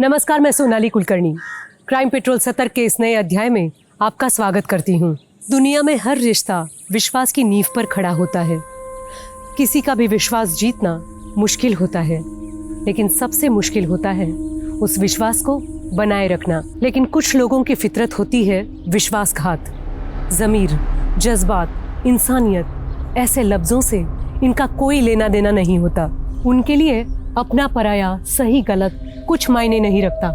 नमस्कार, मैं Sonali Kulkarni crime petrol 70 के इस नए अध्याय में आपका स्वागत करती हूँ। दुनिया में हर रिश्ता विश्वास की नींव पर खड़ा होता है। किसी का भी विश्वास जीतना मुश्किल होता है, लेकिन सबसे मुश्किल होता है उस विश्वास को बनाए रखना। लेकिन कुछ लोगों की फितरत होती है विश्वासघात। ज़मीर, जज्बात, इंसानियत, ऐसे लफ्ज़ों से इनका कोई लेना देना नहीं होता। उनके लिए अपना पराया, सही गलत कुछ मायने नहीं रखता।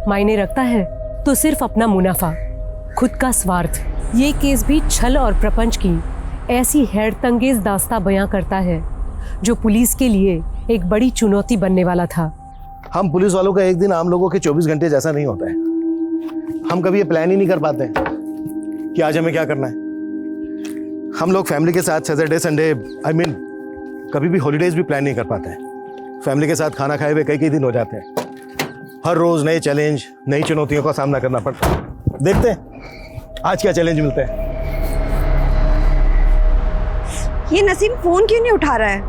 मायने रखता है तो सिर्फ अपना मुनाफा, खुद का स्वार्थ। ये केस भी छल और प्रपंच की ऐसी हैरतअंगेज दास्तां बयां करता है जो पुलिस के लिए एक बड़ी चुनौती बनने वाला था। हम पुलिस वालों का एक दिन आम लोगों के 24 घंटे जैसा नहीं होता है। हम कभी ये प्लान ही नहीं कर पाते कि आज हमें क्या करना है। हम लोग फैमिली के साथ सैटरडे संडे कभी भी हॉलीडेज भी प्लान नहीं कर पाते हैं। फैमिली के साथ खाना खाए हुए कई कई दिन हो जाते हैं। हर रोज नए चैलेंज, नई चुनौतियों का सामना करना पड़ता है। देखते हैं आज क्या चैलेंज मिलते हैं। ये नसीम फोन क्यों नहीं उठा रहा है?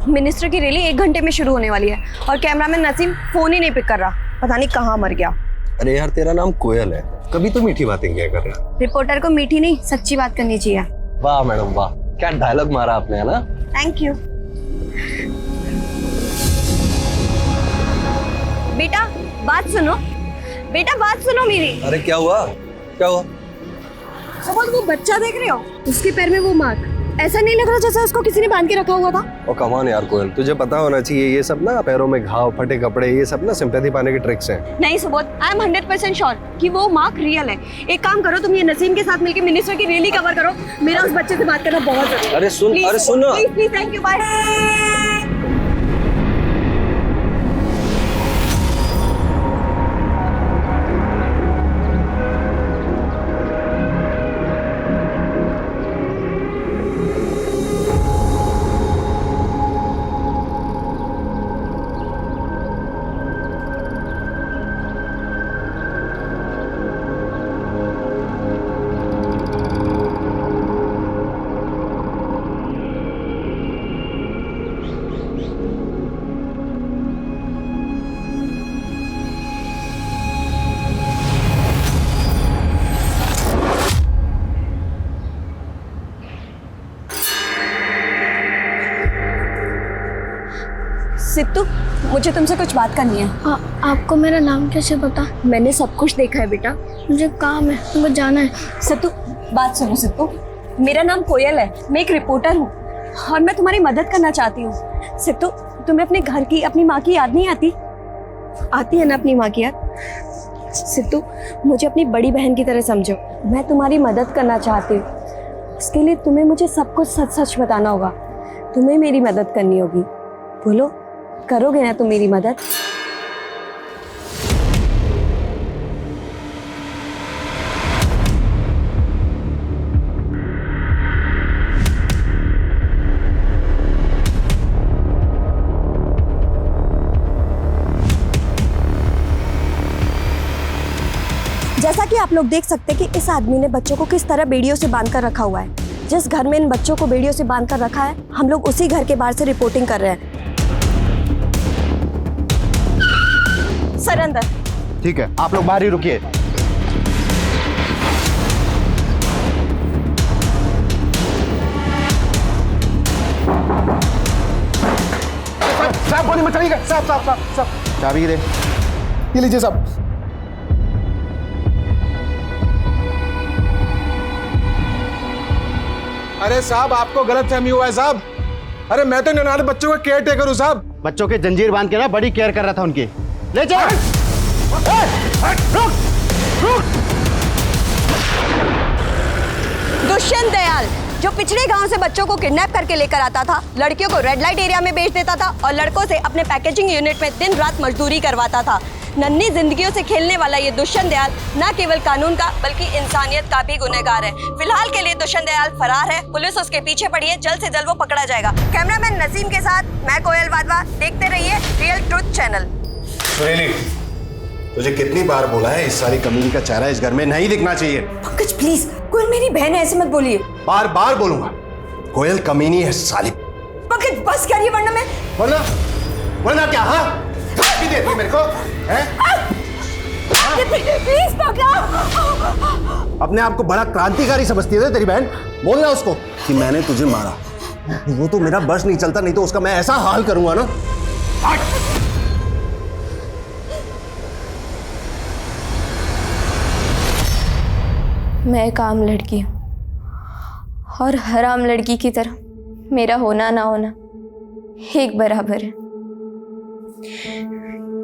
मिनिस्टर की रैली 1 घंटे में शुरू होने वाली है और कैमरामैन नसीम फोन ही नहीं पिक कर रहा। पता नहीं कहाँ मर गया। अरे यार, तेरा नाम कोयल है, कभी तो मीठी बातें किया कर रहा। रिपोर्टर को मीठी नहीं सच्ची बात करनी चाहिए। वाह मैडम वाह, क्या डायलॉग मारा आपने, है ना? Thank you. बेटा बात सुनो, बेटा बात सुनो मेरी। अरे क्या हुआ, क्या हुआ? सुबह वो बच्चा देख रहे हो, उसके पैर में वो मार्क, ऐसा नहीं लग रहा जैसा उसको किसी ने बांध के रखा हुआ था? ओ कम ऑन यार कोयल, तुझे पता होना चाहिए ये सब ना, पैरों में घाव, फटे कपड़े, ये सब ना सिंपैथी पाने की ट्रिक्स हैं। नहीं सुबोध, आई एम 100% श्योर कि वो मार्क रियल है। एक काम करो, तुम ये नसीम के साथ मिलकर मिनिस्टर की रैली कवर करो। मेरा उस बच्चे से बात करना बहुत जरूरी है। अरे सुन, please please, thank you, bye. Sidhu, मुझे तुमसे कुछ बात करनी है। आपको मेरा नाम कैसे पता? मैंने सब कुछ देखा है बेटा। मुझे काम है, मुझे जाना है। सिद्धू बात सुनो। सिद्धू, मेरा नाम कोयल है, मैं एक रिपोर्टर हूँ और मैं तुम्हारी मदद करना चाहती हूँ। सिद्धू, तुम्हें अपने घर की, अपनी माँ की याद नहीं आती? आती है ना अपनी माँ की याद? सिद्धू, मुझे अपनी बड़ी बहन की तरह समझो। मैं तुम्हारी मदद करना चाहती हूँ। उसके लिए तुम्हें मुझे सब कुछ सच सच बताना होगा। तुम्हें मेरी मदद करनी होगी। बोलो, करोगे ना तुम मेरी मदद? जैसा कि आप लोग देख सकते हैं कि इस आदमी ने बच्चों को किस तरह बेड़ियों से बांध कर रखा हुआ है। जिस घर में इन बच्चों को बेड़ियों से बांध कर रखा है, हम लोग उसी घर के बाहर से रिपोर्टिंग कर रहे हैं। सर अंदर। ठीक है, आप लोग बाहर ही रुकिए। साहब गोली मत चलिएगा। साहब चाबी दे। ये लीजिए साहब। अरे साहब, आपको गलत फहमी हुआ है साहब। अरे मैं तो ननारे बच्चों का केयर टेकर हूँ साहब। बच्चों के जंजीर बांध के ना बड़ी केयर कर रहा था उनकी। ले चल। दुष्यंत दयाल, जो पिछड़े गांव से बच्चों को किडनैप करके लेकर आता था, लड़कियों को रेड लाइट एरिया में बेच देता था और लड़कों से अपने पैकेजिंग यूनिट में दिन रात मजदूरी करवाता था। नन्ही जिंदगियों से खेलने वाला ये दुष्यंत दयाल न केवल कानून का बल्कि इंसानियत का भी गुनहगार है। फिलहाल के लिए दुष्यंत दयाल फरार है। पुलिस उसके पीछे पड़ी है। जल्द से जल्द वो पकड़ा जाएगा। कैमरामैन नसीम के साथ मैं कोयल वाधवा। देखते रहिए रियल ट्रुथ चैनल। सुनीली, तुझे कितनी बार बोला है इस सारी कमीनी का चेहरा इस घर में नहीं दिखना चाहिए। पंकज प्लीज, कोयल मेरी बहन है, ऐसे मत बोलिए। बार बार बोलूंगा, कोयल कमीनी है साली। पंकज बस करिए वरना वरना क्या? हाँ, धमकी देती है मेरे को, हैं? प्लीज पकड़ो। अपने आप को बड़ा क्रांतिकारी समझती है तेरी बहन। बोलना उसको कि मैंने तुझे मारा। वो तो मेरा बस नहीं चलता, नहीं तो उसका मैं ऐसा हाल करूंगा ना। मैं एक आम लड़की हूँ और हर आम लड़की की तरह मेरा होना ना होना एक बराबर है।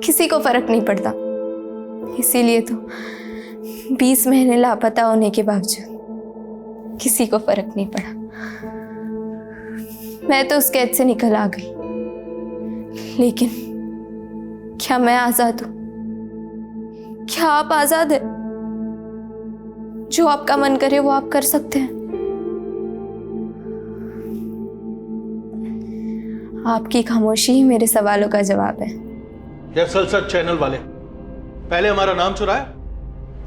किसी को फर्क नहीं पड़ता, इसीलिए तो 20 महीने लापता होने के बावजूद किसी को फर्क नहीं पड़ा। मैं तो उस कैद से निकल आ गई, लेकिन क्या मैं आजाद हूं? क्या आप आजाद हैं? जो आपका मन करे वो आप कर सकते हैं। आपकी खामोशी ही मेरे सवालों का जवाब है। दरअसल सर चैनल वाले पहले हमारा नाम चुराया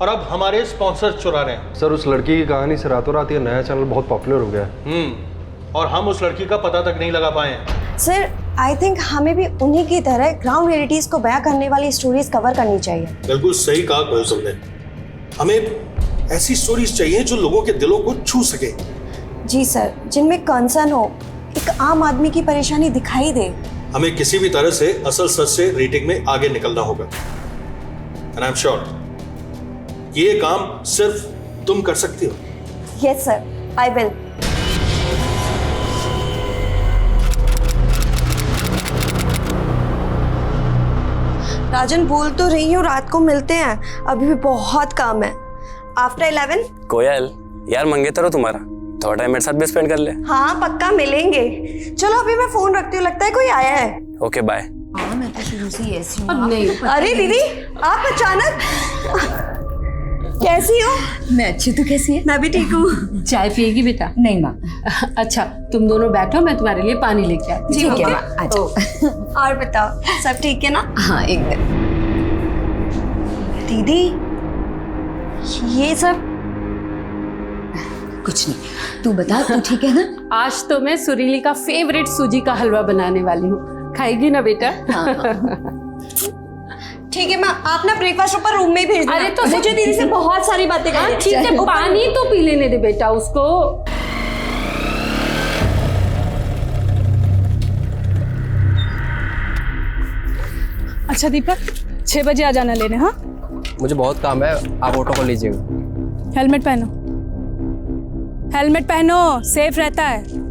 और अब हमारे स्पॉन्सर चुरा रहे हैं। सर उस लड़की की कहानी से रातों रात ये नया चैनल बहुत पॉपुलर हो गया है। और हम उस लड़की का पता तक नहीं लगा पाए हैं। सर आई थिंक हमें भी उन्हीं की तरह ग्राउंड रियलिटीज को बयां करने वाली स्टोरीज कवर करनी चाहिए। बिल्कुल सही कहा कोयल साहब ने। हमें ऐसी स्टोरीज चाहिए जो लोगों के दिलों को छू सके। जी सर, जिनमें कंसर्न हो, एक आम आदमी की परेशानी दिखाई दे। हमें किसी भी तरह से असल सच से रेटिंग में आगे निकलना होगा। एंड आई एम श्योर ये काम सिर्फ तुम कर सकती हो। Yes sir, I will. Rajan बोल तो रही हूँ रात को मिलते हैं, अभी भी बहुत काम है। आफ्टर 11। कोयल यार मंगेतर हो तुम्हारा, थोड़ा टाइम मेरे साथ भी स्पेंड कर ले। हाँ पक्का मिलेंगे। चलो अभी मैं फोन रखती हूँ, लगता है कोई आया है। Okay bye. मैं तो शुरू से ऐसी हूँ। अरे दीदी आप अचानक कैसी हो? मैं अच्छी, तू कैसी है? मैं भी ठीक हूँ। चाय पिएगी बेटा? नहीं माँ। अच्छा तुम दोनों बैठो, मैं तुम्हारे लिए पानी लेके आती हूँ। ठीक है माँ, आ जाओ। और बताओ सब ठीक है ना? हाँ एकदम। दीदी ये सब कुछ नहीं, तू बता तू ठीक है ना? आज तो मैं सुरीली का फेवरेट सूजी का हलवा बनाने वाली हूँ, खाएगी ना बेटा? ठीक है माँ, आप ना ब्रेकफास्ट ऊपर रूम में ही भेज देना। अरे तो मुझे दीदी से बहुत सारी बातें करनी है। ठीक है, पानी तो पी लेने दे बेटा उसको। अच्छा दीपक 6 बजे आ जाना लेने। हाँ मुझे बहुत काम है, आप ऑटो को लीजिएगा। हेलमेट पहनो, हेलमेट पहनो, सेफ रहता है।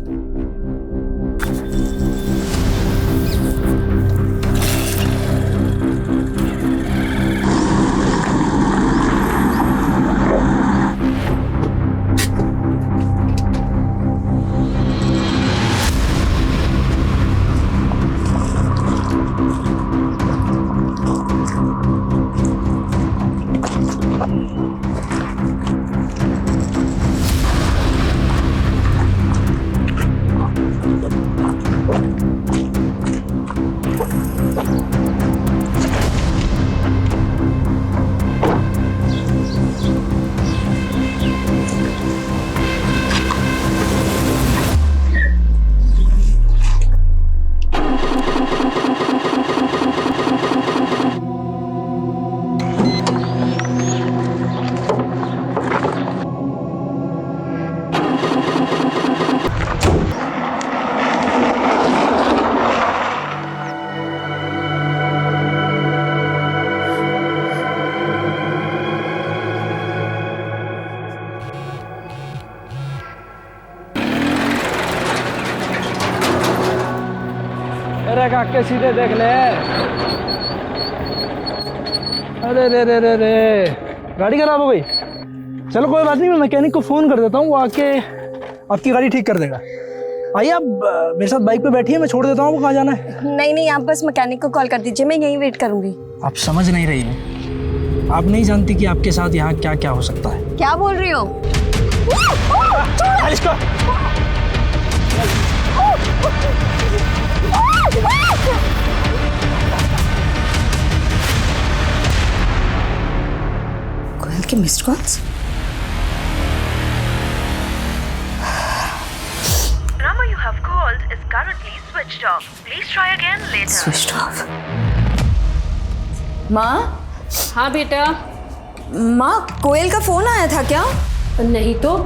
अरे काके सीधे देख ले। अरे रे रे रे रे, गाड़ी खराब हो गई। चलो कोई बात नहीं, मैं मैकेनिक को फ़ोन कर देता हूँ, वो आके आपकी गाड़ी ठीक कर देगा। आइए आप मेरे साथ बाइक पे बैठिए, मैं छोड़ देता हूँ। आपको कहाँ जाना है? नहीं आप बस मैकेनिक को कॉल कर दीजिए, मैं यहीं वेट करूंगी। आप समझ नहीं रही हैं, आप नहीं जानती कि आपके साथ यहाँ क्या क्या हो सकता है। क्या बोल रही हो? कोयल के missed calls. Number you have called is currently switched off. Please try again later. Switched off. माँ, हाँ बेटा। माँ कोयल का फोन आया था क्या? नहीं तो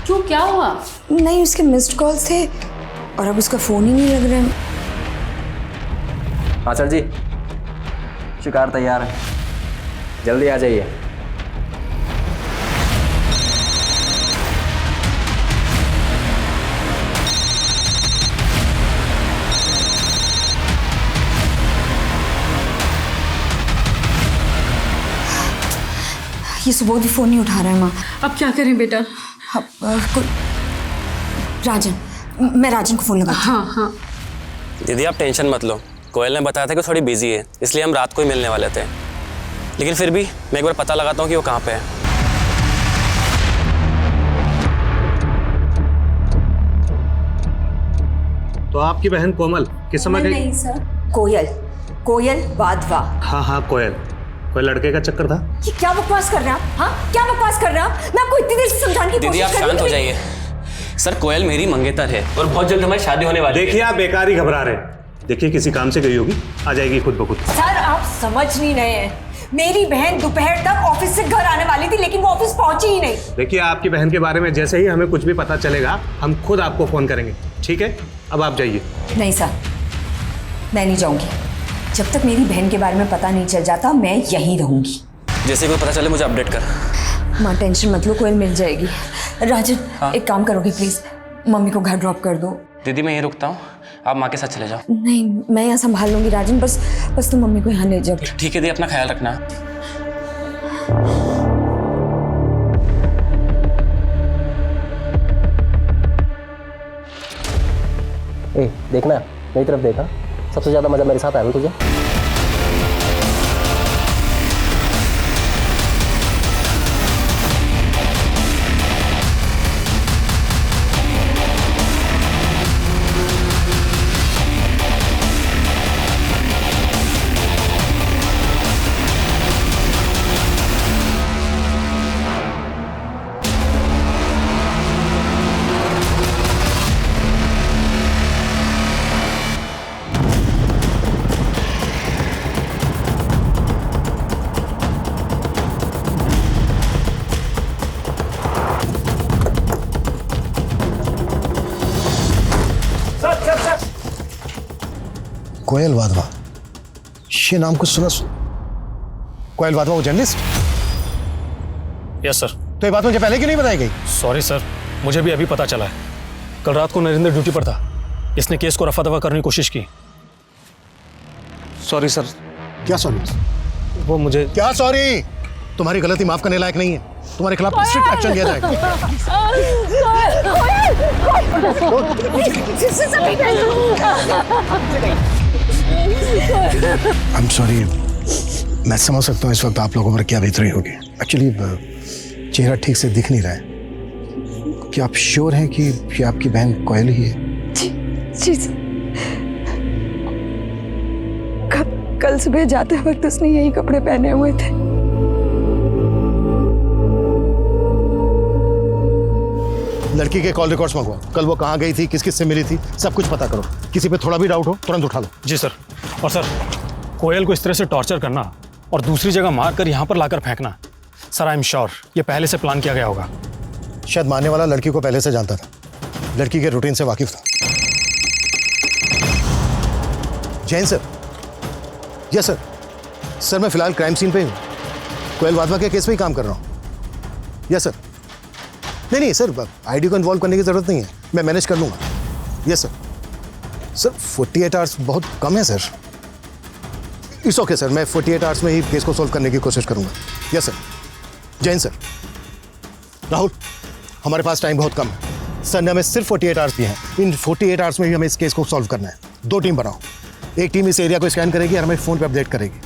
क्यों, क्या हुआ? नहीं, उसके मिस्ड कॉल्स थे और अब उसका फोन ही नहीं लग रहा है। हाँ सर जी, शिकार तैयार है, जल्दी आ जाइए। ये सुबोध भी फोन नहीं उठा रहा है माँ। अब क्या करें बेटा? राजन, मैं राजन को फोन लगाती हूँ। हाँ हाँ। दीदी आप टेंशन मत लो, कोयल ने बताया था कि थोड़ी बिजी है, इसलिए हम रात को ही मिलने वाले थे। लेकिन फिर भी मैं एक बार पता लगाता हूँ कि वो कहाँ पे है। तो आपकी बहन कोमल किस समय गई? नहीं सर, कोयल वाधवा। हाँ कोयल, कोई लड़के का चक्कर था? ये क्या बकवास कर रहे हैं आप? हाँ, क्या बकवास कर रहे हैं आप? मैं आपको इतनी देर से समझाने की दीदी आप कोशिश कर रही शांत हूँ। हो जाइए। सर कोयल मेरी मंगेतर है और बहुत जल्द हमारी शादी होने वाली है। देखिए आप बेकार ही घबरा रहे। देखिए किसी काम से गई होगी, आ जाएगी खुद ब खुद। सर आप समझ नहीं रहे हैं, मेरी बहन दोपहर तक ऑफिस से घर आने वाली थी लेकिन वो ऑफिस पहुंची ही नहीं। देखिए आपकी बहन के बारे में जैसे ही हमें कुछ भी पता चलेगा हम खुद आपको फोन करेंगे, ठीक है? अब आप जाइए। नहीं सर, मैं नहीं जाऊंगी जब तक मेरी बहन के बारे में पता नहीं चल जाता। मैं यहीं रहूंगी। जैसे कोई पता चले मुझे अपडेट कर। माँ टेंशन मत लो, कोयल मिल जाएगी। राजन हाँ? एक काम करोगे प्लीज, मम्मी को घर ड्रॉप कर दो। दीदी मैं यहीं रुकता हूँ, आप माँ के साथ चले जाओ। नहीं, मैं यहाँ संभाल लूंगी राजन, बस तुम मम्मी को यहाँ ले जाओ। ठीक है दी, अपना ख्याल रखना। ए देखना, मेरी तरफ देखा, सबसे ज़्यादा मज़ा मेरे साथ आया ना तुझे। कोयल वाधवा, ये नाम कुछ सुना? कोयल वाधवा वो जर्नलिस्ट? Yes sir. तो ये बात मुझे पहले क्यों नहीं बताई गई? सॉरी सर, मुझे भी अभी पता चला है। कल रात को नरेंद्र ड्यूटी पर था, इसने केस को रफा दफा करने की कोशिश की। Sorry sir. क्या सॉरी? वो मुझे क्या सॉरी? तुम्हारी गलती माफ करने लायक नहीं है, तुम्हारे खिलाफ स्ट्रिक्ट एक्शन लिया जाएगा। आई एम सॉरी, मैं समझ सकता हूँ इस वक्त आप लोगों पर क्या बीत रही होगी। एक्चुअली चेहरा ठीक से दिख नहीं रहा है। क्या आप श्योर हैं कि ये आपकी बहन कोयल ही है? जी कल सुबह जाते वक्त उसने यही कपड़े पहने हुए थे। लड़की के कॉल रिकॉर्ड्स मंगवाओ, कल वो कहाँ गई थी, किस किस से मिली थी, सब कुछ पता करो। किसी पे थोड़ा भी डाउट हो तुरंत उठा लो। जी सर। और सर, कोयल को इस तरह से टॉर्चर करना और दूसरी जगह मार कर यहाँ पर लाकर फेंकना, सर आई एम श्योर ये पहले से प्लान किया गया होगा। शायद मारने वाला लड़की को पहले से जानता था, लड़की के रूटीन से वाकिफ था। Jain sir. Yes sir. Sir मैं फिलहाल क्राइम सीन पे हूँ, कोयल वाधवा के केस पे ही काम कर रहा हूँ। Yes sir. नहीं सर, आईडी को इन्वॉल्व करने की जरूरत नहीं है, मैं मैनेज कर लूँगा। Yes sir. सर 48 आवर्स बहुत कम है सर। इट्स ओके सर, मैं 48 आवर्स में ही केस को सोल्व करने की कोशिश करूँगा। Yes sir. Jain sir. Rahul, हमारे पास टाइम बहुत कम है सर ने हमें सिर्फ 48 आवर्स दिए हैं। इन 48 आवर्स में ही हमें इस केस को सॉल्व करना है। 2 टीम बनाओ, एक टीम इस एरिया को स्कैन करेगी और हमें फ़ोन पे अपडेट करेगी,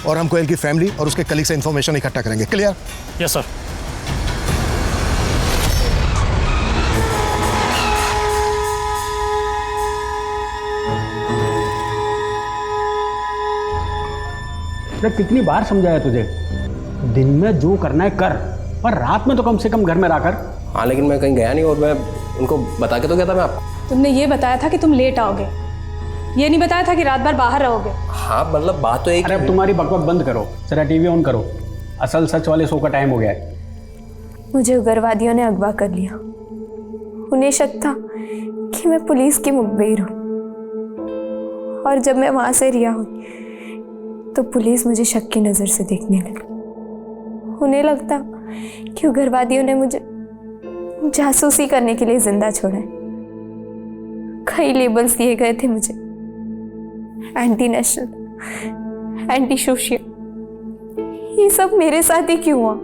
और हम कोयल की फैमिली और उसके कलीग से इन्फॉर्मेशन इकट्ठा करेंगे। क्लियर? Yes sir. कितनी बार समझाया तुझे, दिन में जो करना है कर, पर रात में तो कम से कम घर में रहकर। हाँ लेकिन मैं कहीं गया नहीं और मैं उनको बता के तो गया था मैं आपको। तुमने ये बताया था कि तुम लेट आओगे, ये नहीं बताया था कि रात भर बाहर रहोगे। हाँ मतलब बात तो एक। अरे अब तुम्हारी बकबक बंद करो, जरा टीवी ऑन करो। असल सच वाले शो का टाइम हो गया है। मुझे उग्रवादियों ने अगवा कर लिया। उन्हें शक था कि मैं पुलिस की मुखबिर हूँ, और जब मैं वहां से रिहा हुई तो पुलिस मुझे शक की नज़र से देखने लगी। उन्हें लगता कि उग्रवादियों ने मुझे जासूसी करने के लिए जिंदा छोड़ा है। कई लेबल्स दिए गए थे मुझे, एंटी नेशनल, एंटी सोशल। ये सब मेरे साथ ही क्यों हुआ?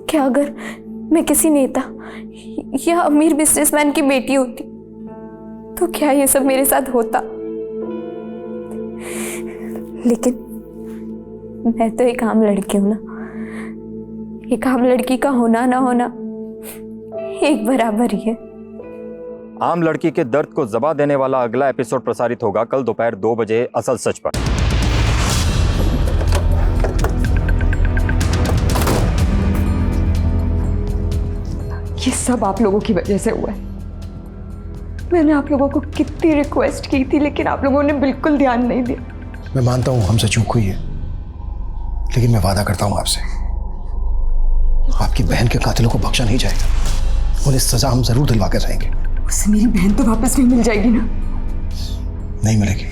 क्या अगर मैं किसी नेता या अमीर बिजनेसमैन की बेटी होती तो क्या ये सब मेरे साथ होता? लेकिन मैं तो एक आम लड़की हूं ना। एक आम लड़की का होना ना होना एक बराबर ही है। आम लड़की के दर्द को जबा देने वाला अगला एपिसोड प्रसारित होगा कल दोपहर 2 बजे असल सच पर। ये सब आप लोगों की वजह से हुआ है। मैंने आप लोगों को कितनी रिक्वेस्ट की थी, लेकिन आप लोगों ने बिल्कुल ध्यान नहीं दिया। मैं मानता हूं हमसे चूक हुई है, लेकिन मैं वादा करता हूं आपसे, आपकी बहन के कातिलों को बख्शा नहीं जाएगा। उन्हें सजा हम जरूर दिलवा कर रहेंगे। उससे मेरी बहन तो वापस भी मिल जाएगी ना? नहीं मिलेगी,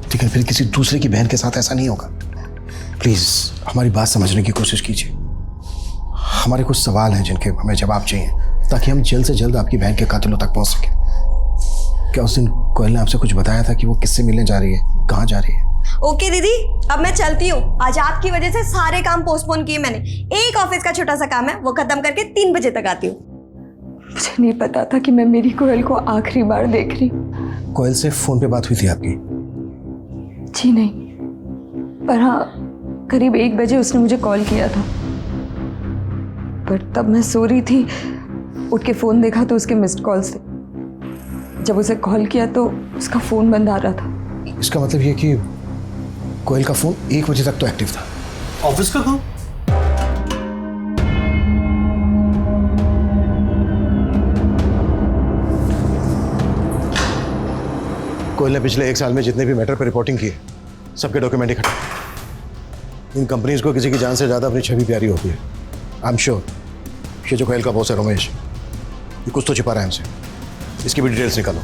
लेकिन फिर किसी दूसरे की बहन के साथ ऐसा नहीं होगा। प्लीज हमारी बात समझने की कोशिश कीजिए। हमारे कुछ सवाल हैं जिनके हमें जवाब चाहिए, ताकि हम जल्द से जल्द आपकी बहन के कातिलों तक पहुंच सकें। क्या उस दिन कोयल ने आपसे कुछ बताया था कि वो किससे मिलने जा रही है, कहाँ जा रही है? ओके दीदी, अब मैं चलती हूँ। आज आपकी वजह से सारे काम पोस्टपोन किए मैंने। एक ऑफिस का छोटा सा काम है, वो खत्म करके 3 बजे तक आती हूँ। मुझे नहीं पता था कि मैं मेरी कोयल को आखिरी बार देख रही हूँ। कोयल से फोन पे बात हुई थी आपकी? जी नहीं, पर हाँ करीब 1 बजे उसने मुझे कॉल किया था, पर तब मैं सो रही थी। उठ के फ़ोन देखा तो उसके मिस्ड कॉल्स थे। जब उसे कॉल किया तो उसका फ़ोन बंद आ रहा था। इसका मतलब ये कि कोयल का फ़ोन 1 बजे तक तो एक्टिव था। ऑफिस का काम? कोयल ने पिछले 1 साल में जितने भी मैटर पर रिपोर्टिंग की है, सबके डॉक्यूमेंट इकट्ठा। इन कंपनीज को किसी की जान से ज़्यादा अपनी छवि प्यारी होती है। आई एम श्योर ये जो कोयल का बॉस है रमेश, ये कुछ तो छिपा रहा है हमसे। इसकी भी डिटेल्स निकालो।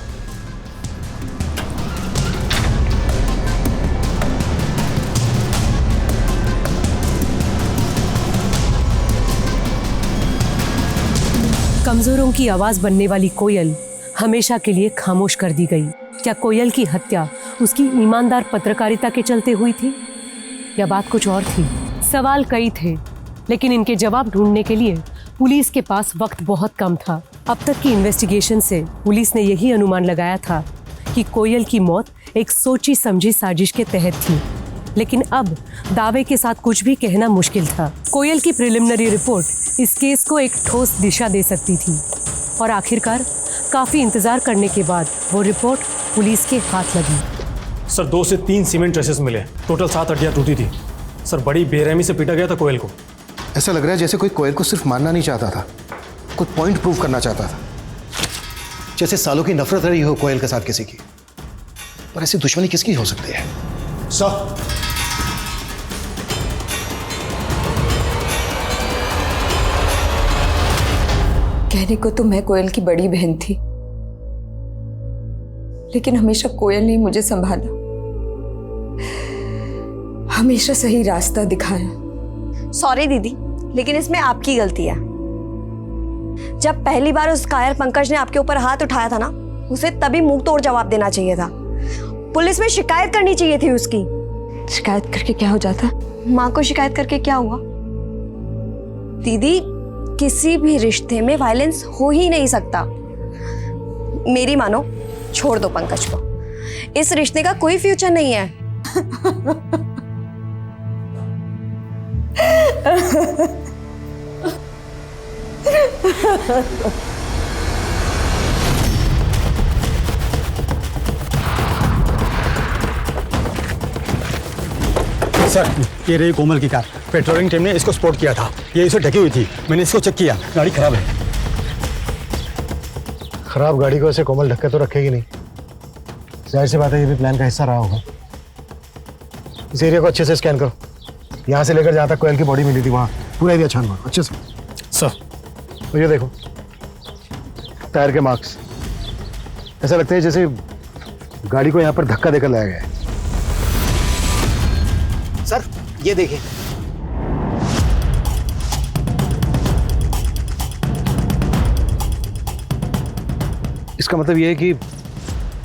कमजोरों की आवाज बनने वाली कोयल हमेशा के लिए खामोश कर दी गई। क्या कोयल की हत्या उसकी ईमानदार पत्रकारिता के चलते हुई थी, या बात कुछ और थी? सवाल कई थे, लेकिन इनके जवाब ढूंढने के लिए पुलिस के पास वक्त बहुत कम था। अब तक की इन्वेस्टिगेशन से पुलिस ने यही अनुमान लगाया था कि कोयल की मौत एक सोची समझी साजिश के तहत थी, लेकिन अब दावे के साथ कुछ भी कहना मुश्किल था। कोयल की प्रिलिमिनरी रिपोर्ट इस केस को एक ठोस दिशा दे सकती थी, और आखिरकार काफी इंतजार करने के बाद वो रिपोर्ट पुलिस के हाथ लगी। सर 2 से 3 सीमेंट ट्रेसेस मिले, टोटल 7 हड्डियां टूटी थी। सर बड़ी बेरहमी से पीटा गया था कोयल को। ऐसा लग रहा है जैसे कोई कोयल को सिर्फ मारना नहीं चाहता था, कोई पॉइंट प्रूव करना चाहता था। जैसे सालों की नफरत रही हो कोयल के साथ किसी की, पर ऐसी दुश्मनी किसकी हो सकती है? सर कहने को तो मैं कोयल की बड़ी बहन थी, लेकिन हमेशा कोयल ने मुझे संभाला, हमेशा सही रास्ता दिखाया। सॉरी दीदी, लेकिन इसमें आपकी गलती है। जब पहली बार उस कायर पंकज ने आपके ऊपर हाथ उठाया था ना, उसे तभी मुंह तोड़ जवाब देना चाहिए था। पुलिस में शिकायत करनी चाहिए थी उसकी। शिकायत करके क्या हो जाता? माँ को शिकायत करके क्या हुआ? दीदी, किसी भी रिश्ते में वायलेंस हो ही नहीं सकता। मेरी मानो, छोड़ दो पंकज को। इस रिश्ते का कोई फ्यूचर नहीं है। सर ये रही कोमल की कार। पेट्रोलिंग टीम ने इसको स्पॉट किया था। ये इसे ढकी हुई थी, मैंने इसको चेक किया, गाड़ी खराब है। खराब गाड़ी को ऐसे कोमल ढक्के तो रखेगी नहीं। जाहिर सी बात है ये भी प्लान का हिस्सा रहा होगा। इस एरिया को अच्छे से स्कैन करो, यहाँ से लेकर जहाँ तक कोयल की बॉडी मिली थी वहाँ पूरा एरिया छान मारो अच्छे से। सर। तो ये देखो टायर के मार्क्स, ऐसा लगता है जैसे गाड़ी को यहाँ पर धक्का देकर लाया गया है। सर ये देखिए, इसका मतलब ये है कि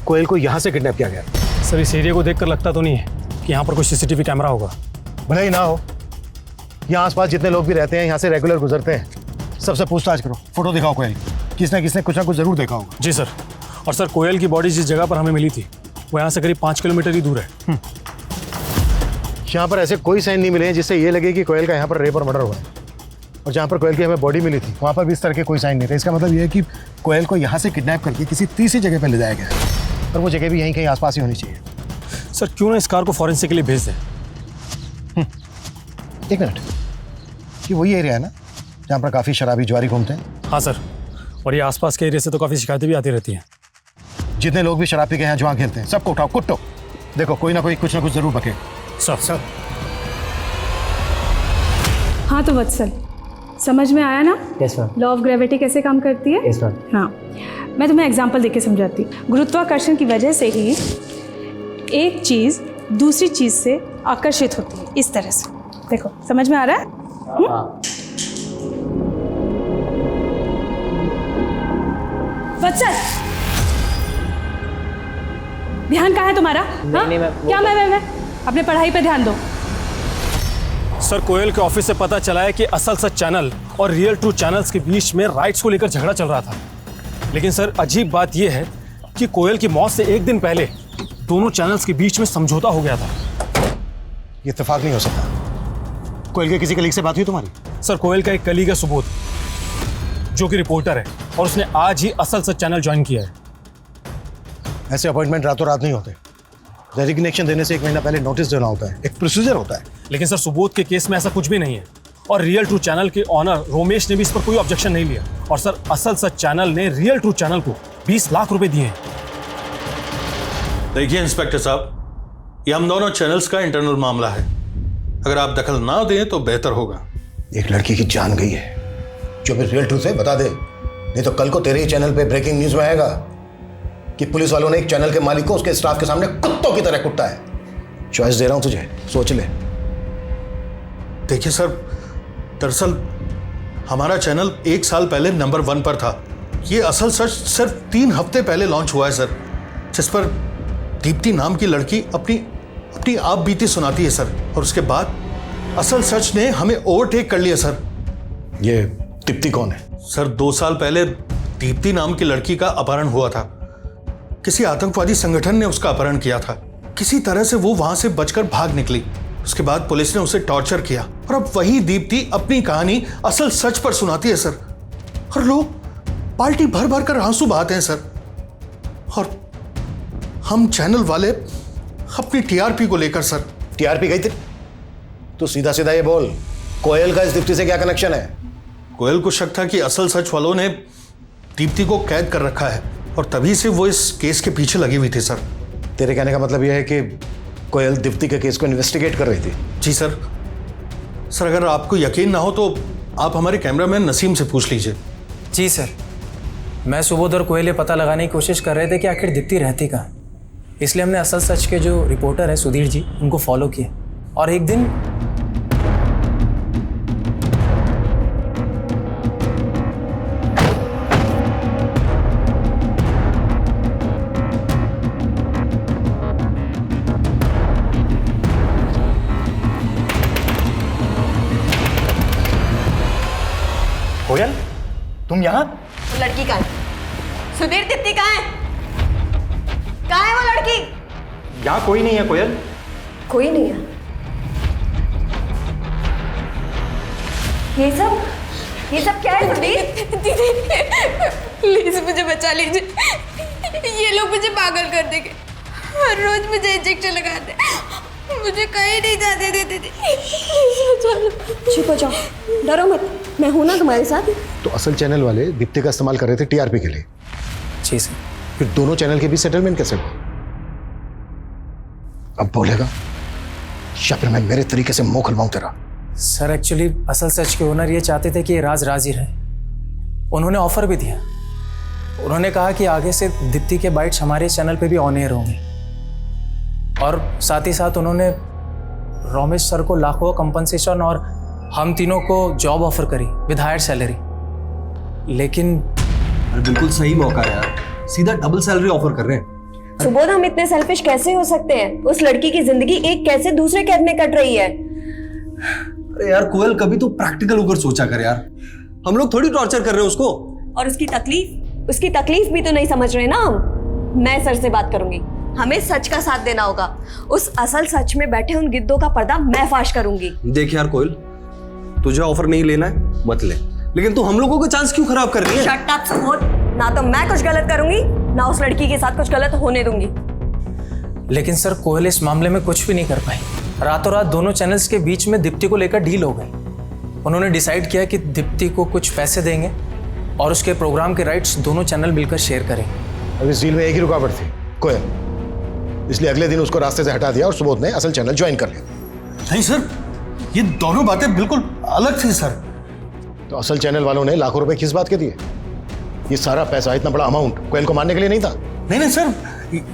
कोयल को यहाँ से किडनैप किया गया। सर इस एरिया को देखकर लगता तो नहीं है कि यहाँ पर कोई सीसीटीवी कैमरा होगा। भले ही ना हो, यहाँ आसपास जितने लोग भी रहते हैं यहाँ से रेगुलर गुजरते हैं, सबसे पूछताछ करो, फोटो दिखाओ कोयल, किसने किसने कुछ ना कुछ जरूर देखा होगा। जी सर। और सर कोयल की बॉडी जिस जगह पर हमें मिली थी वो यहाँ से करीब 5 किलोमीटर ही दूर है। यहाँ पर ऐसे कोई साइन नहीं मिले हैं जिससे ये लगे कि कोयल का यहाँ पर रेप और मर्डर हुआ है। और जहाँ पर कोयल की हमें बॉडी मिली थी वहाँ पर भी इस तरह के कोई साइन नहीं थे। इसका मतलब ये है कि कोयल को यहाँ से किडनैप करके किसी तीसरी जगह पर ले जाया गया है, और वो जगह भी यहीं कहीं आसपास ही होनी चाहिए। सर क्यों ना इस कार को फॉरेंसिक के लिए भेज दें। एक मिनट, कि वही एरिया है ना जहाँ पर काफ़ी शराबी जुआरी घूमते हैं? हाँ सर, और ये आसपास के एरिया से तो काफ़ी शिकायतें भी आती रहती हैं। जितने लोग भी शराब पी के यहाँ जुआ खेलते हैं सबको उठाओ, कुट्टो। देखो कोई ना कोई कुछ ना कुछ जरूर बके। सर। हाँ तो वत्सल, समझ में आया ना yes ma'am. Law of gravity कैसे काम करती है? Yes ma'am. हाँ, मैं तुम्हें एग्जांपल देके समझाती हूँ। गुरुत्वाकर्षण की वजह से ही एक चीज़ दूसरी चीज़ से आकर्षित होती है, इस तरह से। देखो समझ में आ रहा है? वत्सल, ध्यान कहाँ है तुम्हारा? नहीं, क्या मैं अपने पढ़ाई पे ध्यान दो। सर कोयल के ऑफिस से पता चला है कि असल सच चैनल और रियल ट्रू चैनल्स के बीच में राइट्स को लेकर झगड़ा चल रहा था। लेकिन सर अजीब बात यह है कि कोयल की मौत से एक दिन पहले दोनों चैनल्स के बीच में समझौता हो गया था। ये इत्तेफाक नहीं हो सकता। कोयल के किसी कलीग से बात हुई तुम्हारी? सर कोयल का एक कलीग है सुबोध, जो कि रिपोर्टर है, और उसने आज ही असल सच चैनल ज्वाइन किया है। ऐसे अपॉइंटमेंट रातों रात नहीं होते। रेजिग्नेशन देने से 1 महीना पहले नोटिस देना होता है, एक प्रोसीजर होता है। लेकिन सर सुबोध के केस में ऐसा कुछ भी नहीं है, और रियल ट्रू चैनल के ऑनर रोमेश ने भी इस पर कोई ऑब्जेक्शन नहीं लिया। और सर असल सच चैनल ने रियल ट्रू चैनल को 20 लाख रुपए दिए हैं। देखिए इंस्पेक्टर साहब, ये हम दोनों चैनल्स का इंटरनल मामला है। अगर आप दखल ना दें तो बेहतर होगा। एक लड़की की जान गई है, जो भी रियल ट्रूथ है बता दे, नहीं तो कल को तेरे ही चैनल पे ब्रेकिंग न्यूज में आएगा कि पुलिस वालों ने एक चैनल के मालिक को उसके स्टाफ के सामने कुत्तों की तरह कुट्टा है। चॉइस दे रहा हूं तुझे, सोच ले। देखिए सर, दरअसल हमारा चैनल 1 साल पहले नंबर 1 पर था। ये असल सच सिर्फ 3 हफ्ते पहले लॉन्च हुआ है सर, जिस पर दीप्ति नाम की लड़की अपनी आप बीती सुनाती है सर। और उसके बाद असल सच ने हमें ओवरटेक कर लिया सर। ये दीप्ति कौन है? सर 2 साल पहले दीप्ति नाम की लड़की का अपहरण हुआ था। किसी आतंकवादी संगठन ने उसका अपहरण किया था। किसी तरह से वो वहां से बचकर भाग निकली। उसके बाद पुलिस ने उसे टॉर्चर किया, और अब वही दीप्ति अपनी कहानी असल सच पर सुनाती है सर। और लोग पार्टी भर भर कर आंसू बहाते हैं सर। और हम चैनल वाले अपनी टीआरपी को लेकर सर। टीआरपी गई थी? तो सीधा सीधा ये बोल, कोयल का इस दीप्ति से क्या कनेक्शन है? कोयल को शक था कि असल सच वालों ने दीप्ति को कैद कर रखा है, और तभी से वो इस केस के पीछे लगी हुई थी सर। तेरे कहने का मतलब यह है कि कोयल दीप्ति के केस को इन्वेस्टिगेट कर रही थी? जी सर। सर अगर आपको यकीन ना हो तो आप हमारे कैमरामैन नसीम से पूछ लीजिए। जी सर, मैं सुबोध और कोयल ये पता लगाने की कोशिश कर रहे थे कि आखिर दीप्ति रहती कहाँ। इसलिए हमने असल सच के जो रिपोर्टर हैं सुधीर जी, उनको फॉलो किया। और एक दिन कोयल, तुम यहाँ? वो लड़की कहाँ है? सुधीर, दीप्ति कहाँ है? कहाँ है वो लड़की? यहाँ कोई नहीं है कोयल। कोई नहीं है? ये सब क्या है सुधीर? दीदी प्लीज मुझे बचा लीजिए, ये लोग मुझे पागल कर देंगे। हर रोज मुझे इंजेक्शन लगाते, मुझे कहीं नहीं जाते देते। चुप हो जाओ, डरो मत, मैं हूं ना तुम्हारे साथ। तो असल चैनल वाले दीप्ति का इस्तेमाल कर रहे थे टीआरपी के लिए? जी सर। फिर दोनों चैनल के भी सेटलमेंट कैसे हुआ? अब बोलेगा या फिर मैं मेरे तरीके से मुंह खुलवाऊं तेरा? सर एक्चुअली असल सच के ओनर ये चाहते थे कि ये राज राज ही रहे। उन्होंने ऑफर भी दिया। उन्होंने कहा कि आगे से दीप्ति के बाइट्स हमारे चैनल पे भी ऑन एयर होंगे, और साथ ही साथ उन्होंने रोमेश सर को लाखों कंपनसेशन और हम तीनों को जॉब ऑफर करी विद हायर सैलरी। लेकिन बिल्कुल सही मौका है यार, सीधा डबल सैलरी ऑफर कर रहे हैं। सुबोध, हम इतने सेल्फिश कैसे हो सकते हैं? उस लड़की की जिंदगी एक कैसे दूसरे कैद में कट रही है। अरे यार कोयल, कभी तो प्रैक्टिकल होकर सोचा कर यार। हम लोग थोड़ी टॉर्चर कर रहे हैं उसको। और उसकी तकलीफ भी तो नहीं समझ रहे ना हम। मैं सर से बात करूंगी, हमें सच का साथ देना होगा। उस असल सच में बैठे उन गिद्धों का पर्दा मैं फाश करूंगी। देख यार कोयल, तुझे ऑफर नहीं लेना है मत ले, लेकिन तू हम लोगों का चांस क्यों खराब कर रही है? शट अप सुबोध, ना तो मैं कुछ गलत करूंगी ना उस लड़की के साथ कुछ गलत होने दूंगी। लेकिन सर कोयल इस मामले में कुछ भी नहीं कर पाई। रातों रात दोनों चैनल्स के बीच में दीप्ति को लेकर डील हो गई। उन्होंने डिसाइड किया कि दीप्ति को कुछ पैसे देंगे और उसके प्रोग्राम के राइट्स दोनों चैनल मिलकर शेयर करेंगे। अब इस डील में एक ही रुकावट थी, कोयल। इसलिए अगले दिन उसको रास्ते से हटा दिया और सुबोध ने असल चैनल ज्वाइन कर लिया। नहीं सर, ये दोनों बातें बिल्कुल अलग थी सर। तो असल चैनल वालों ने लाखों रुपए किस बात के दिए? ये सारा पैसा, इतना बड़ा अमाउंट कोयल को मारने के लिए नहीं था। नहीं सर,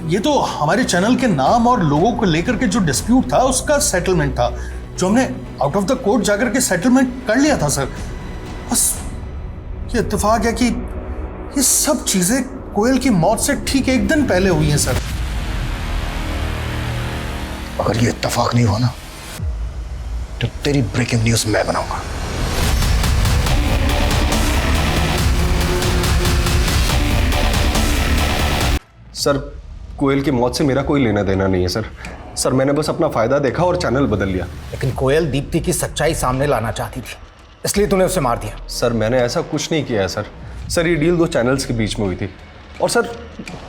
ये तो हमारे चैनल के नाम और लोगों को लेकर के जो डिस्प्यूट था उसका सेटलमेंट था, जो हमने आउट ऑफ द कोर्ट जाकर के सेटलमेंट कर लिया था सर। बस ये इत्तेफाक है कि ये सब चीजें कोयल की मौत से ठीक एक दिन पहले हुई हैं सर। अगर ये इत्तेफाक नहीं हुआ ना तो तेरी ब्रेकिंग न्यूज मैं बनाऊंगा। सर कोयल की मौत से मेरा कोई लेना देना नहीं है सर। मैंने बस अपना फायदा देखा और चैनल बदल लिया। लेकिन कोयल दीप्ति की सच्चाई सामने लाना चाहती थी, इसलिए तूने उसे मार दिया। सर मैंने ऐसा कुछ नहीं किया है सर। ये डील दो चैनल्स के बीच में हुई थी, और सर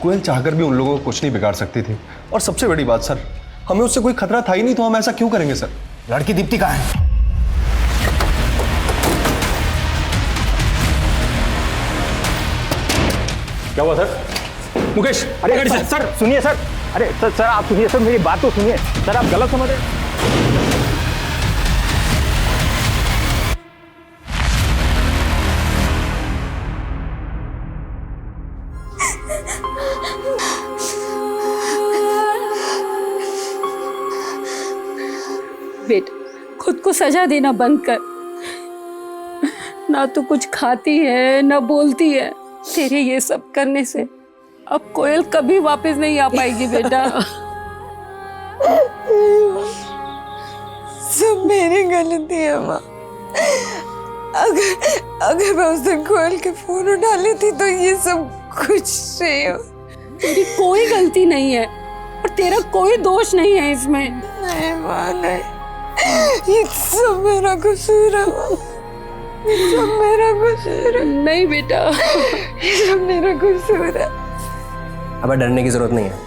कोयल चाहकर भी उन लोगों को कुछ नहीं बिगाड़ सकती थी। और सबसे बड़ी बात सर, हमें उससे कोई खतरा था ही नहीं, तो हम ऐसा क्यों करेंगे सर? लड़की दीप्ति कहाँ है? क्या हुआ सर? मुकेश, अरे गाड़ी से। सर सुनिए सर, अरे सर आप सुनिए सर, मेरी बात तो सुनिए सर, आप गलत समझ रहे। बेटा, खुद को सजा देना बंद कर। ना तो कुछ खाती है ना बोलती है। तेरे ये सब करने से अब कोयल कभी वापस नहीं आ पाएगी बेटा। सब मेरी गलती है माँ। अगर मैं उस दिन कोयल के फोन उठा लेती तो ये सब कुछ नहीं हो। तेरी कोई गलती नहीं है और तेरा कोई दोष नहीं है इसमें। नहीं माँ, नहीं, ये सब मेरा कसूर है माँ। ये सब मेरा कसूर है। नहीं बेटा, ये सब मेरा कसूर है। अब डरने की जरूरत नहीं है।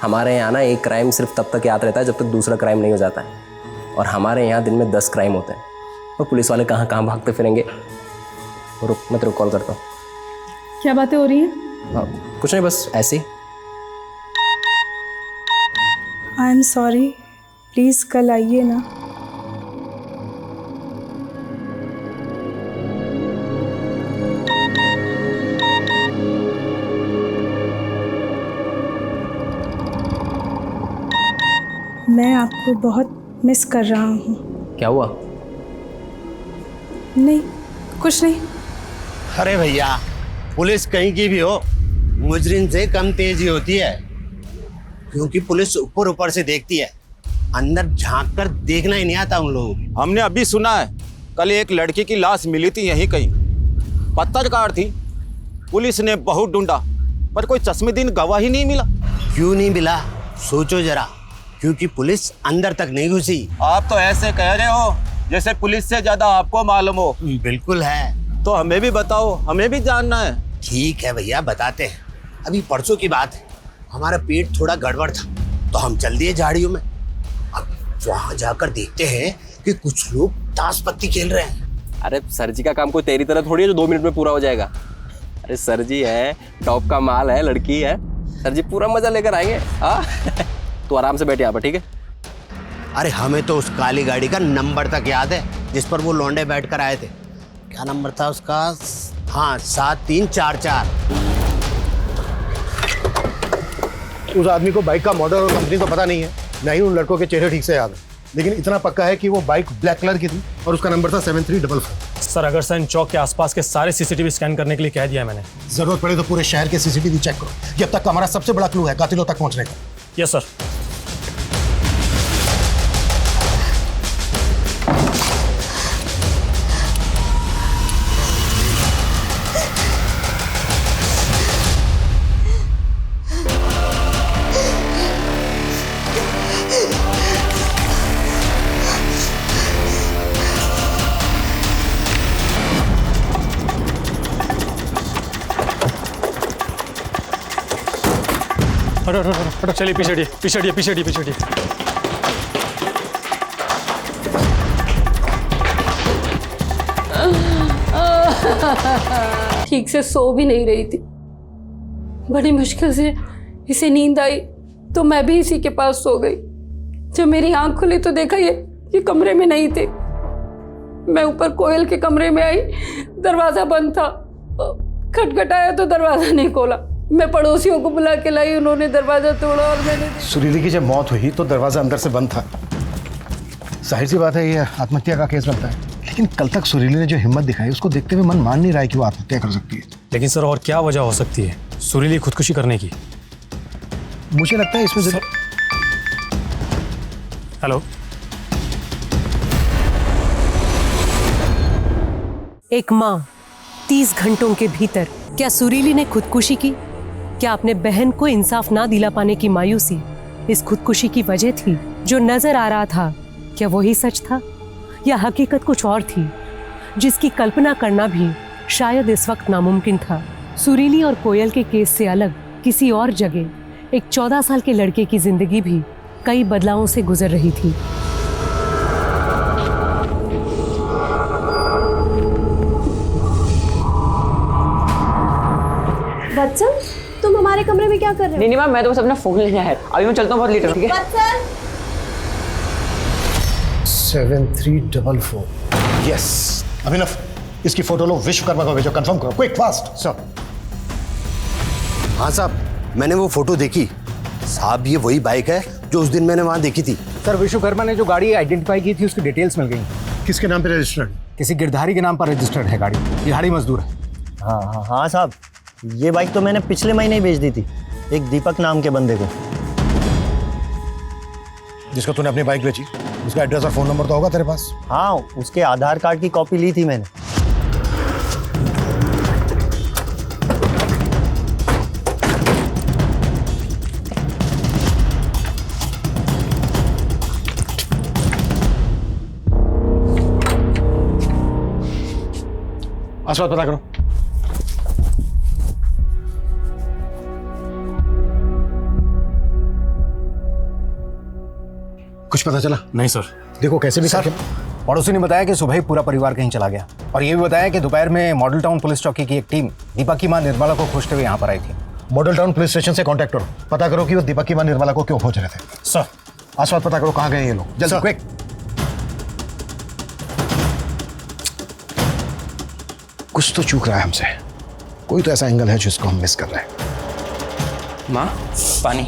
हमारे यहाँ ना एक क्राइम सिर्फ तब तक याद रहता है जब तक दूसरा क्राइम नहीं हो जाता है, और हमारे यहाँ दिन में 10 क्राइम होते हैं। तो पुलिस वाले कहाँ कहाँ भागते फिरेंगे। रुक, मैं तेरे को कॉल करता हूँ। क्या बातें हो रही हैं? कुछ नहीं, बस ऐसे ही। आई एम सॉरी, प्लीज़ कल आइए ना। मैं आपको बहुत मिस कर रहा हूँ। क्या हुआ? नहीं, कुछ नहीं। अरे भैया, पुलिस कहीं की भी हो, मुजरिम से कम तेजी होती है, क्योंकि पुलिस ऊपर ऊपर से देखती है, अंदर झांक कर देखना ही नहीं आता उन लोगों को। हमने अभी सुना है, कल एक लड़की की लाश मिली थी यहीं कहीं, पत्थरकार थी। पुलिस ने बहुत ढूंढा पर कोई चश्मदीद गवाह ही नहीं मिला। क्यों नहीं मिला? सोचो जरा, क्योंकि पुलिस अंदर तक नहीं घुसी। आप तो ऐसे कह रहे हो जैसे पुलिस से ज्यादा आपको मालूम हो। बिल्कुल है। तो हमें भी बताओ, हमें भी जानना है। ठीक है भैया, बताते हैं। अभी परसों की बात है, हमारा पेट थोड़ा गड़बड़ था तो हम चल दिए झाड़ियों में। अब वहां जाकर देखते हैं कि कुछ लोग ताश पत्ती खेल रहे हैं। अरे सर जी का काम कोई तेरी तरह थोड़ी है जो 2 मिनट में पूरा हो जाएगा। अरे सर जी है, टॉप का माल है, लड़की है, सर जी पूरा मजा लेकर आएंगे। हाँ तू आराम से बैठ यहाँ पर, ठीक है? अरे हमें तो उस काली गाड़ी का नंबर तक याद है जिस पर वो लौंडे बैठ कर आए थे। क्या नंबर था उसका? हाँ 7344। उस आदमी को बाइक का मॉडल और कंपनी तो पता नहीं है, ना ही उन लड़कों के चेहरे ठीक से याद है, लेकिन इतना पक्का है कि वो बाइक ब्लैक कलर की थी और उसका नंबर था 7344। सर अगर सर चौक के आसपास के सारे सीसीटीवी स्कैन करने के लिए कह दिया है मैंने। जरूरत पड़े तो पूरे शहर के सीसीटीवी चेक करो, ये अब तक का हमारा सबसे बड़ा क्लू है कातिलों तक पहुंचने का। Yes sir. हटो चलिए, पीछे हटिए, पीछे हटिए, पीछे हटिए, पीछे हटिए। ठीक से सो भी नहीं रही थी, बड़ी मुश्किल से इसे नींद आई तो मैं भी इसी के पास सो गई। जब मेरी आंख खुली तो देखा ये कमरे में नहीं थे। मैं ऊपर कोयल के कमरे में आई, दरवाजा बंद था, खटखटाया तो दरवाजा नहीं खोला। मैं पड़ोसियों को बुला के लाई, उन्होंने दरवाजा तोड़ा और मैंने। सुरीली की जब मौत हुई तो दरवाजा अंदर से बंद था, जाहिर सी बात है ये आत्महत्या का केस बनता है। लेकिन कल तक सुरीली ने जो हिम्मत दिखाई उसको देखते हुए मन मान नहीं रहा है कि वो आत्महत्या कर सकती है। लेकिन सर और क्या वजह हो सकती है सुरीली खुदकुशी करने की? मुझे लगता है इसमें हेलो, एक माँ 30 घंटों के भीतर क्या सुरीली ने खुदकुशी की? क्या अपने बहन को इंसाफ ना दिला पाने की मायूसी इस खुदकुशी की वजह थी? जो नजर आ रहा था क्या वही सच था या हकीकत कुछ और थी जिसकी कल्पना करना भी शायद इस वक्त नामुमकिन था? सुरीली और कोयल के केस से अलग किसी और जगह एक 14 साल के लड़के की जिंदगी भी कई बदलावों से गुजर रही थी। वत्सल, तुम हमारे कमरे में क्या कर रहे हो? नहीं मैम, मैं तो बस अपना फोन लेने आया। अभी मैं चलता हूँ, बहुत लेट हो, ठीक है? वत्सल 7344। यस अभिनव, इसकी फोटो लो, विश्वकर्मा को भेजो, कंफर्म करो, क्विक फास्ट। सर। हाँ साहब, मैंने वो फोटो देखी साहब, ये वही बाइक है जो उस दिन मैंने वहाँ देखी थी। सर विश्वकर्मा ने जो गाड़ी आइडेंटिफाई की थी उसकी डिटेल्स मिल गई। किसके नाम पे रजिस्टर्ड? किसी गिरधारी के नाम पर रजिस्टर्ड है गाड़ी, दिहाड़ी मजदूर है। हाँ साहब, ये बाइक तो मैंने पिछले महीने ही बेच दी थी एक दीपक नाम के बंदे को। जिसको तूने अपनी बाइक बेची उसका एड्रेस और फोन नंबर तो होगा तेरे पास? हाँ, उसके आधार कार्ड की कॉपी ली थी मैंने। आसपास पता करो। कुछ पता चला? नहीं सर। देखो कैसे भी सर, पड़ोसी ने बताया कि सुबह ही पूरा परिवार कहीं चला गया, और ये भी बताया कि दोपहर में मॉडल टाउन पुलिस चौकी की एक टीम दीपक की मां निर्मला को खोजते हुए यहाँ पर आई थी। मॉडल टाउन पुलिस स्टेशन से कांटेक्ट करो, पता करो कि वो दीपक की मां निर्मला को क्यों खोज रहे थे। सर। आसपास पता करो कहाँ गए ये लोग, जल्दी क्विक। कुछ तो चूक रहा है हमसे, कोई तो ऐसा एंगल है जिसको हम मिस कर रहे हैं। माँ पानी।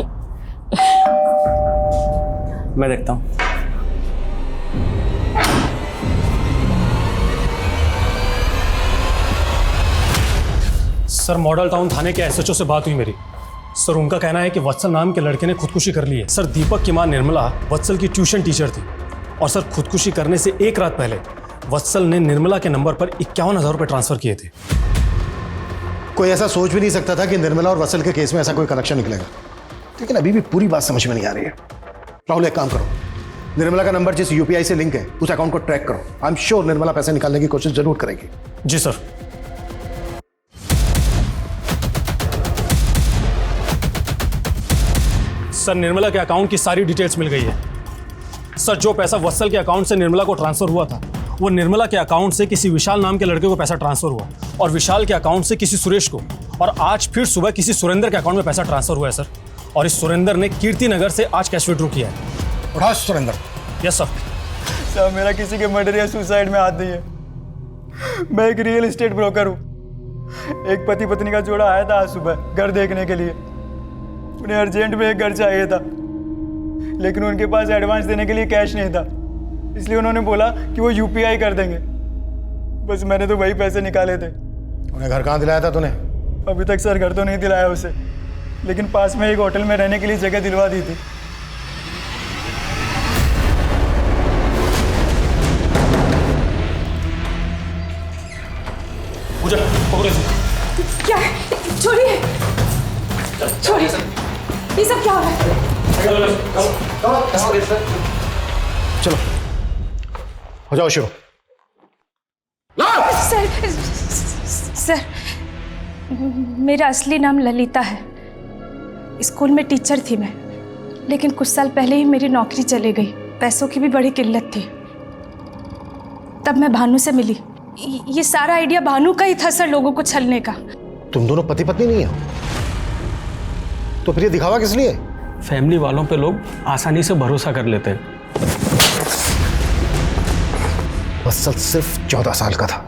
मैं देखता हूँ। सर मॉडल टाउन थाने के एसएचओ से बात हुई मेरी। सर उनका कहना है कि वत्सल नाम के लड़के ने खुदकुशी कर ली है। सर दीपक की मां निर्मला वत्सल की ट्यूशन टीचर थी, और सर खुदकुशी करने से एक रात पहले वत्सल ने निर्मला के नंबर पर 51,000 रुपए ट्रांसफर किए थे। कोई ऐसा सोच भी नहीं सकता था कि निर्मला और वत्सल के केस में ऐसा कोई कनेक्शन निकलेगा, लेकिन अभी भी पूरी बात समझ में नहीं आ रही है। राहुल एक काम करो, निर्मला का नंबर जिस यूपीआई से लिंक है उस अकाउंट को ट्रैक करो। आई एम श्योर निर्मला पैसे निकालने की कोशिश जरूर करेगी। जी सर। सर निर्मला के अकाउंट की सारी डिटेल्स मिल गई है। सर जो पैसा वत्सल के अकाउंट से निर्मला को ट्रांसफर हुआ था वो निर्मला के अकाउंट से किसी विशाल नाम के लड़के को पैसा ट्रांसफर हुआ और विशाल के अकाउंट से किसी सुरेश को, और आज फिर सुबह किसी सुरेंद्र के अकाउंट में पैसा ट्रांसफर हुआ है सर। और इस सुरेंद्र ने कीर्ति नगर से आज कैश विड्रॉ किया है। उठा सुरेंद्र। Yes sir. सर मेरा किसी के मर्डर या सुसाइड में हाथ नहीं है। मैं एक रियल एस्टेट ब्रोकर हूँ। एक पति पत्नी का जोड़ा आया था आज सुबह घर देखने के लिए। उन्हें अर्जेंट में एक घर चाहिए था, लेकिन उनके पास एडवांस देने के लिए कैश नहीं था, इसलिए उन्होंने बोला कि वो यूपीआई कर देंगे। बस मैंने तो वही पैसे निकाले थे। उन्हें घर कहाँ दिलाया था तूने? अभी तक सर घर तो नहीं दिलाया उसे, लेकिन पास में एक होटल में रहने के लिए जगह दिलवा दी थी। पूजा पकड़ो इसे। क्या है? छोड़िए, छोड़िए, ये सब क्या हो रहा है? चलो हो जाओ शुरू। सर, सर, मेरा असली नाम ललिता है। स्कूल में टीचर थी मैं, लेकिन कुछ साल पहले ही मेरी नौकरी चली गई। पैसों की भी बड़ी किल्लत थी। तब मैं भानु से मिली। ये सारा आइडिया भानु का ही था सर, लोगों को छलने का। तुम दोनों पति पत्नी नहीं हो तो फिर ये दिखावा किस लिए? फैमिली वालों पे लोग आसानी से भरोसा कर लेते हैं। वत्सल सिर्फ 14 साल का था,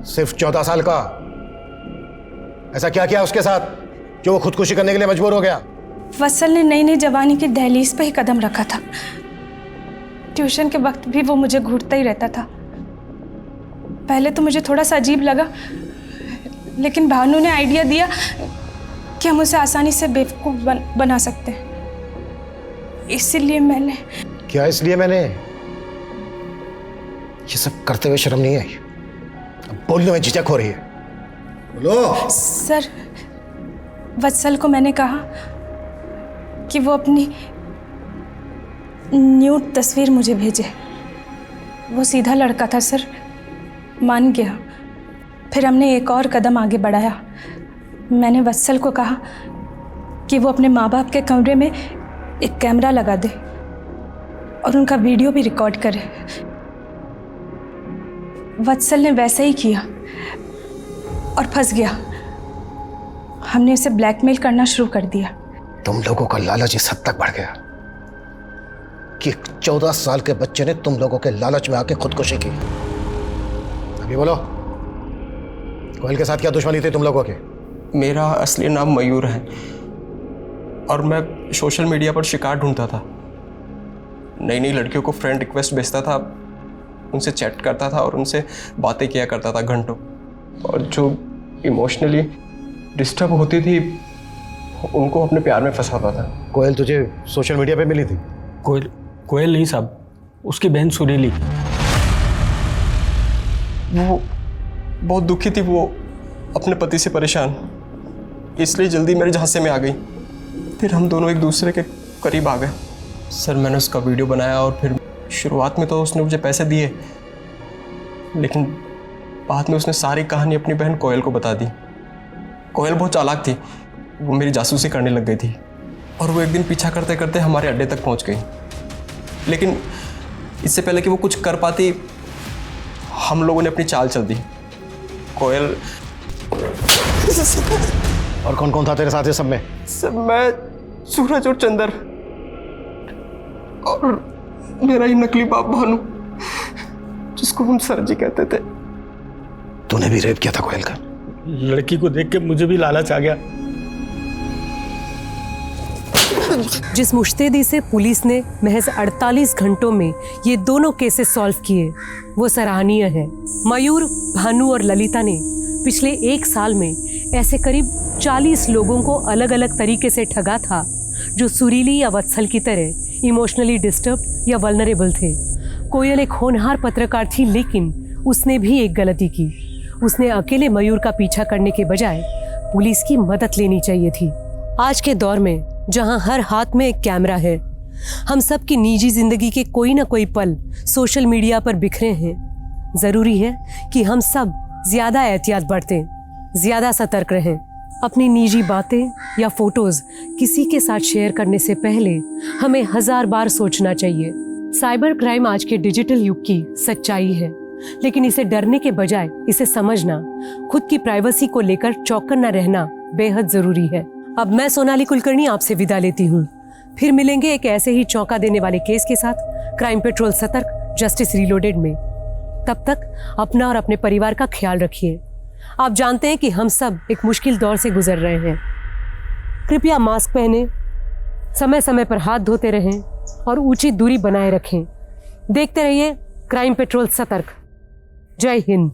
सिर्फ 14 साल का। ऐसा क्या किया उसके साथ जो वो खुदकुशी करने के लिए मजबूर हो गया? वत्सल ने नई नई जवानी की दहलीज पे ही कदम रखा था। ट्यूशन के वक्त भी वो मुझे घूरता ही रहता था। पहले तो मुझे थोड़ा सा अजीब लगा, लेकिन भानु ने आइडिया दिया कि हम उसे आसानी से बेवकूफ बना सकते हैं। इसीलिए मैंने। क्या इसलिए मैंने? ये सब करते हुए शर्म नहीं आई? अब बोलने में झिझक हो रही है। बोलो। सर, वत्सल को मैंने कहा कि वो अपनी न्यूड तस्वीर मुझे भेजे। वो सीधा लड़का था सर, मान गया। फिर हमने एक और कदम आगे बढ़ाया। मैंने वत्सल को कहा कि वो अपने माँ बाप के कमरे में एक कैमरा लगा दे और उनका वीडियो भी रिकॉर्ड करे। वत्सल ने वैसे ही किया और फंस गया। हमने उसे ब्लैकमेल करना शुरू कर दिया। तुम लोगों का लालच इस हद तक बढ़ गया कि 14 साल के बच्चे ने तुम लोगों के लालच में आके खुदकुशी की। अभी बोलो, कोयल के साथ क्या दुश्मनी थी तुम लोगों के? मेरा असली नाम मयूर है और मैं सोशल मीडिया पर शिकार ढूंढता था। नई नई लड़कियों को फ्रेंड रिक्वेस्ट भेजता था, उनसे चैट करता था और उनसे बातें किया करता था घंटों। और जो इमोशनली डिस्टर्ब होती थी उनको अपने प्यार में फंसाता था। कोयल तुझे सोशल मीडिया पे मिली थी? कोयल नहीं साहब, उसकी बहन सुरीली। वो बहुत दुखी थी, वो अपने पति से परेशान, इसलिए जल्दी मेरे झांसे में आ गई। फिर हम दोनों एक दूसरे के करीब आ गए। सर, मैंने उसका वीडियो बनाया और फिर शुरुआत में तो उसने मुझे पैसे दिए, लेकिन बाद में उसने सारी कहानी अपनी बहन कोयल को बता दी। कोयल बहुत चालाक थी, वो मेरी जासूसी करने लग गई थी और वो एक दिन पीछा करते करते हमारे अड्डे तक पहुंच गई। लेकिन इससे पहले कि वो कुछ कर पाती, हम लोगों ने अपनी चाल चल दी। कोयल। और कौन कौन था तेरे साथ ये सब में? सब मैं, सूरज और चंदर और मेरा ही नकली बाप भानु, जिसको हम सर जी कहते थे। तूने भी रेप किया था कोयल का? लड़की को देख के मुझे भी लालच आ गया। जिस मुश्तैदी से पुलिस ने महज 48 घंटों में ये दोनों केसेस सॉल्व किए, वो सराहनीय है। मयूर, भानु और ललिता ने पिछले 1 साल में ऐसे करीब 40 लोगों को अलग अलग तरीके से ठगा था, जो सुरीली या वत्सल की तरह इमोशनली डिस्टर्ब या वल्नरेबल थे। कोयल एक होनहार पत्रकार थी, लेकिन उसने भी एक गलती की। उसने अकेले मयूर का पीछा करने के बजाय पुलिस की मदद लेनी चाहिए थी। आज के दौर में जहां हर हाथ में एक कैमरा है, हम सब की निजी जिंदगी के कोई ना कोई पल सोशल मीडिया पर बिखरे हैं। जरूरी है कि हम सब ज्यादा एहतियात बरतें, ज्यादा सतर्क रहें। अपनी निजी बातें या फोटोज किसी के साथ शेयर करने से पहले हमें 1000 बार सोचना चाहिए। साइबर क्राइम आज के डिजिटल युग की सच्चाई है, लेकिन इसे डरने के बजाय इसे समझना, खुद की प्राइवेसी को लेकर चौकन्ना रहना बेहद जरूरी है। अब मैं सोनाली कुलकर्णी आपसे विदा लेती हूँ। फिर मिलेंगे एक ऐसे ही चौंका देने वाले केस के साथ क्राइम पेट्रोल सतर्क जस्टिस रीलोडेड में। तब तक अपना और अपने परिवार का ख्याल रखिए। आप जानते हैं कि हम सब एक मुश्किल दौर से गुजर रहे हैं। कृपया मास्क पहने, समय समय पर हाथ धोते रहें और उचित दूरी बनाए रखें। देखते रहिए क्राइम पेट्रोल सतर्क। जय हिंद।